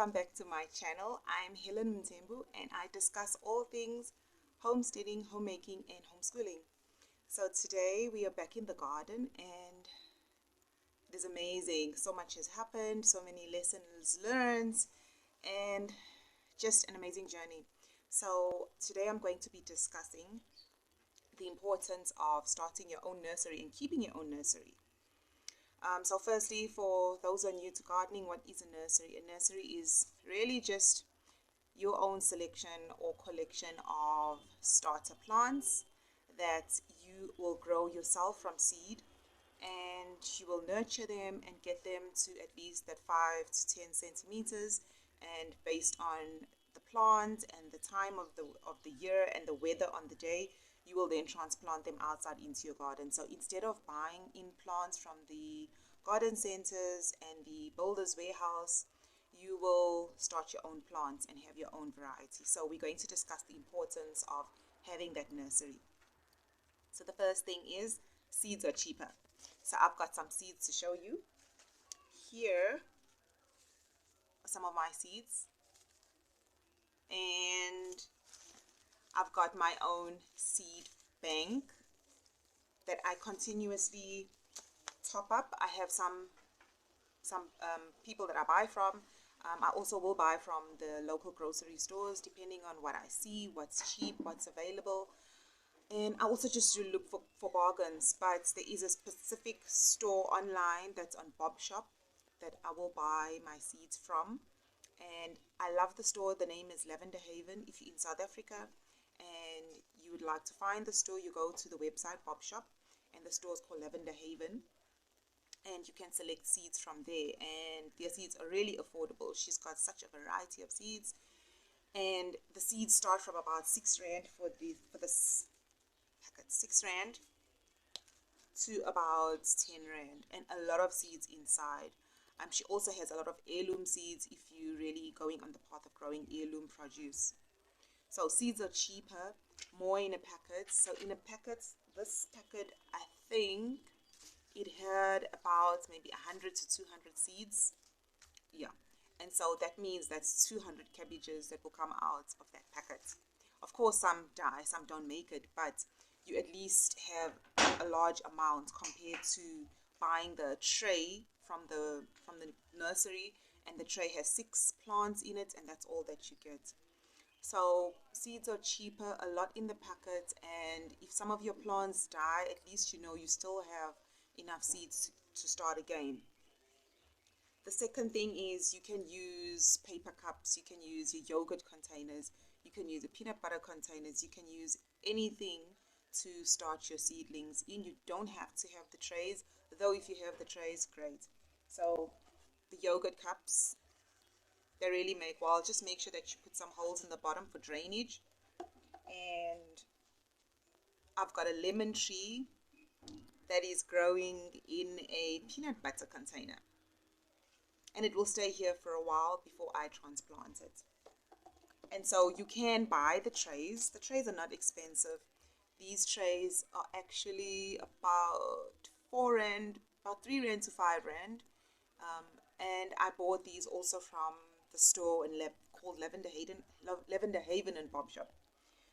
welcome back to my channel. I'm Helen Mtembu and I discuss all things homesteading, homemaking and homeschooling. So today we are back in the garden and it is amazing. So much has happened, so many lessons learned and just an amazing journey. So today I'm going to be discussing the importance of starting your own nursery and keeping your own nursery. So firstly, for those who are new to gardening, what is a nursery? A nursery is really just your own selection or collection of starter plants that you will grow yourself from seed, and you will nurture them and get them to at least that 5 to 10 centimeters, and based on the plant and the time of the year and the weather on the day, you will then transplant them outside into your garden. So instead of buying in plants from the garden centers and the builder's warehouse, you will start your own plants and have your own variety. So we're going to discuss the importance of having that nursery. So the first thing is seeds are cheaper. So I've got some seeds to show you. Here are some of my seeds. And I've got my own seed bank that I continuously top up. I have some people that I buy from. I also will buy from the local grocery stores depending on what I see, what's cheap, what's available. And I also just look for bargains, but there is a specific store online that's on Bob Shop that I will buy my seeds from. And I love the store. The name is Lavender Haven. If you're in South Africa and you would like to find the store, you go to the website Bob Shop, and the store is called Lavender Haven, and you can select seeds from there, and their seeds are really affordable. She's got such a variety of seeds, and the seeds start from about 6 rand for this packet, 6 rand to about 10 rand, and a lot of seeds inside. She also has a lot of heirloom seeds if you're really going on the path of growing heirloom produce. So seeds are cheaper, more in a packet. So in a packet, this packet, I think it had about maybe 100 to 200 seeds. Yeah. And so that means that's 200 cabbages that will come out of that packet. Of course, some die, some don't make it, but you at least have a large amount compared to buying the tray from the nursery, and the tray has 6 plants in it, and that's all that you get. So seeds are cheaper, a lot in the packet, and if some of your plants die, at least you know you still have enough seeds to start again. The second thing is you can use paper cups, you can use your yogurt containers, you can use the peanut butter containers, you can use anything to start your seedlings in. You don't have to have the trays, though if you have the trays, great. So the yogurt cups, they really make well. Just make sure that you put some holes in the bottom for drainage. And I've got a lemon tree that is growing in a peanut butter container, and it will stay here for a while before I transplant it. And so you can buy the trays. The trays are not expensive. These trays are actually about 4 rand, about 3 rand to 5 rand. And I bought these also from the store in called Lavender Haven and Bob Shop.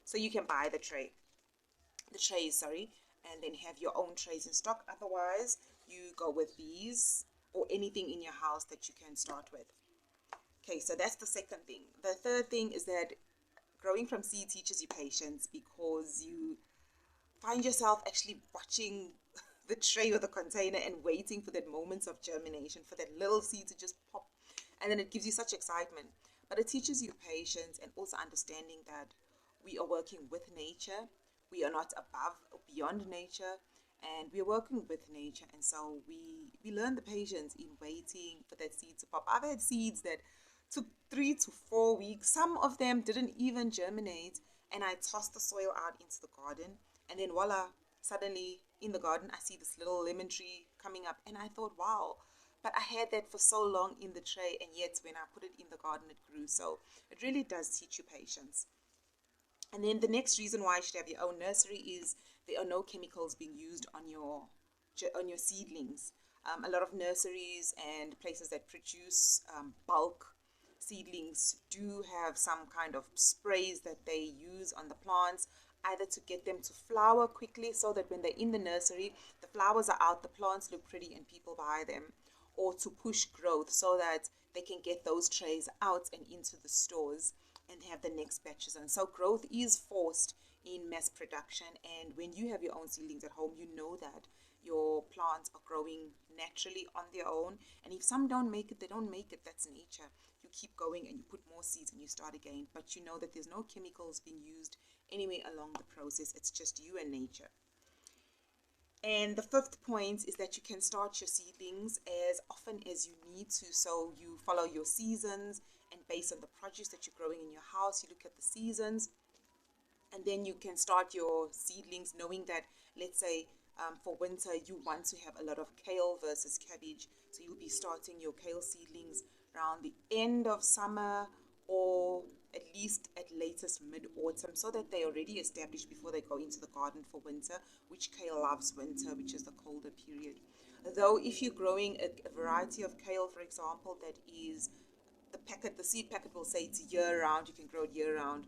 So you can buy the trays, and then have your own trays in stock. Otherwise, you go with these or anything in your house that you can start with. Okay, so that's the second thing. The third thing is that growing from seed teaches you patience, because you find yourself actually watching the tray or the container and waiting for that moments of germination, for that little seed to just pop, and then it gives you such excitement. But it teaches you patience and also understanding that we are working with nature. We are not above or beyond nature, and we're working with nature, and so we learn the patience in waiting for that seed to pop. I've had seeds that took 3 to 4 weeks. Some of them didn't even germinate, and I tossed the soil out into the garden, and then voila, suddenly in the garden I see this little lemon tree coming up, and I thought, wow, but I had that for so long in the tray, and yet when I put it in the garden it grew. So it really does teach you patience. And then the next reason why you should have your own nursery is there are no chemicals being used on your seedlings. A lot of nurseries and places that produce bulk seedlings do have some kind of sprays that they use on the plants, either to get them to flower quickly so that when they're in the nursery, the flowers are out, the plants look pretty and people buy them, or to push growth so that they can get those trays out and into the stores and have the next batches. And so growth is forced in mass production, and when you have your own seedlings at home, you know that your plants are growing naturally on their own. And if some don't make it, they don't make it. That's nature. You keep going and you put more seeds and you start again, but you know that there's no chemicals being used anywhere along the process. It's just you and nature. And the fifth point is that you can start your seedlings as often as you need to. So you follow your seasons, and based on the produce that you're growing in your house, you look at the seasons, and then you can start your seedlings knowing that, let's say, for winter, you want to have a lot of kale versus cabbage. So you'll be starting your kale seedlings around the end of summer, or at least at latest mid-autumn, so that they're already established before they go into the garden for winter, which kale loves winter, which is the colder period. Though if you're growing a variety of kale, for example, that is the seed packet will say it's year round, you can grow it year round,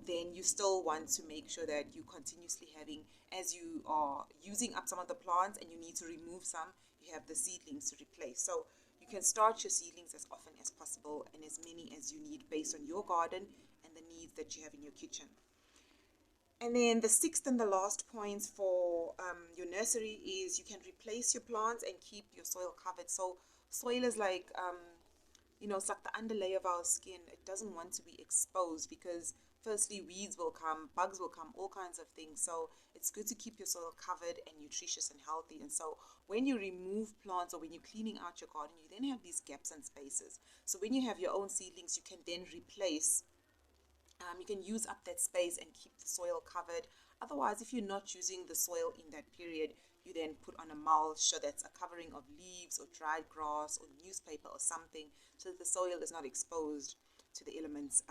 then you still want to make sure that you continuously having, as you are using up some of the plants and you need to remove some, you have the seedlings to replace. So you can start your seedlings as often as possible and as many as you need based on your garden and the needs that you have in your kitchen. And then the sixth and the last point for your nursery is you can replace your plants and keep your soil covered. So soil is like, it's like the underlay of our skin. It doesn't want to be exposed because firstly, weeds will come, bugs will come, all kinds of things. So it's good to keep your soil covered and nutritious and healthy. And so when you remove plants or when you're cleaning out your garden, you then have these gaps and spaces. So when you have your own seedlings, you can then replace, you can use up that space and keep the soil covered. Otherwise, if you're not using the soil in that period, you then put on a mulch, so that's a covering of leaves or dried grass or newspaper or something, so that the soil is not exposed to the elements.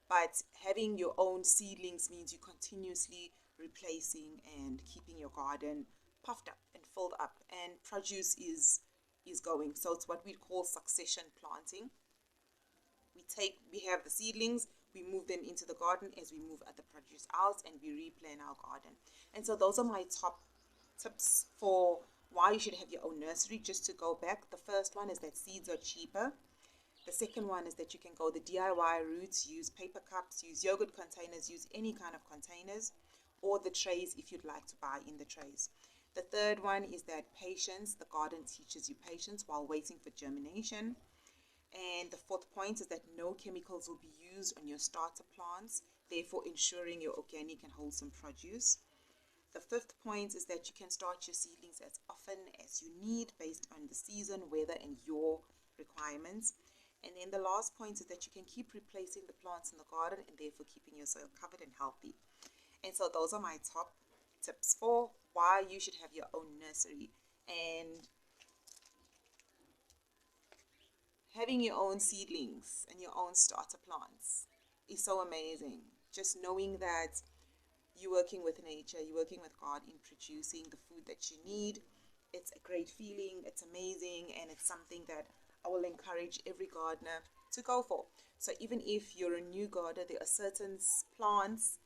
But having your own seedlings means you continuously replacing and keeping your garden puffed up and filled up, and produce is going. So it's what we call succession planting. We have the seedlings, we move them into the garden as we move other produce out, and we replant our garden. And so those are my top tips for why you should have your own nursery. Just to go back, the first one is that seeds are cheaper. The second one is that you can go the DIY route, use paper cups, use yogurt containers, use any kind of containers, or the trays if you'd like to buy in the trays. The third one is that patience, the garden teaches you patience while waiting for germination. And the fourth point is that no chemicals will be used on your starter plants, therefore ensuring your organic and wholesome produce. The fifth point is that you can start your seedlings as often as you need based on the season, weather, and your requirements. And then the last point is that you can keep replacing the plants in the garden and therefore keeping your soil covered and healthy. And so those are my top tips for why you should have your own nursery. And having your own seedlings and your own starter plants is so amazing. Just knowing that you're working with nature, you're working with God in producing the food that you need. It's a great feeling, it's amazing, and it's something that I will encourage every gardener to go for. So even if you're a new gardener, there are certain plants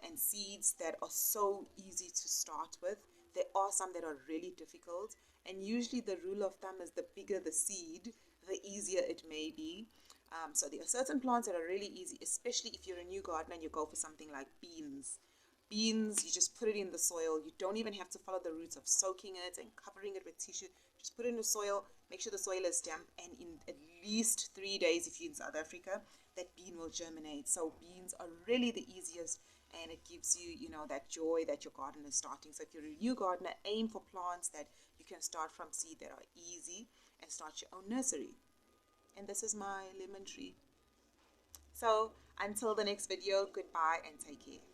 and seeds that are so easy to start with. There are some that are really difficult, and usually the rule of thumb is the bigger the seed, the easier it may be. So there are certain plants that are really easy, especially if you're a new gardener and you go for something like beans. Beans, you just put it in the soil. You don't even have to follow the routes of soaking it and covering it with tissue. Just put it in the soil, make sure the soil is damp, and in at least 3 days, if you're in South Africa, that bean will germinate. So beans are really the easiest, and it gives you, that joy that your garden is starting. So if you're a new gardener, aim for plants that you can start from seed that are easy and start your own nursery. And this is my lemon tree. So until the next video, goodbye and take care.